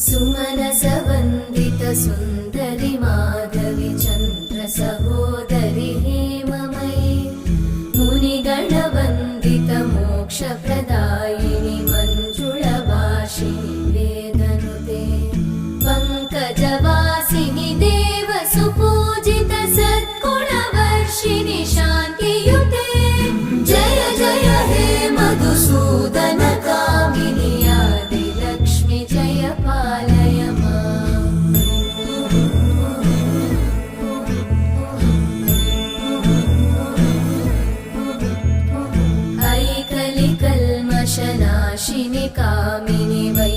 सुमनसवन्दित सुन्दरि माधवि चन्द्र सहोदरि हेममयि मुनिगणवन्दित मोक्षप्रदायिनि मञ्जुळभाषिणि वेदनुते पङ्कजवासिनि देवसुपूजित सद्गुणवर्षिणि शान्तियुते जय जय हे मधुसूदन कामिनि आदिलक्ष्मि जय पालय माम्। ऐकलिकल्मषनाशिनि कामिनि वै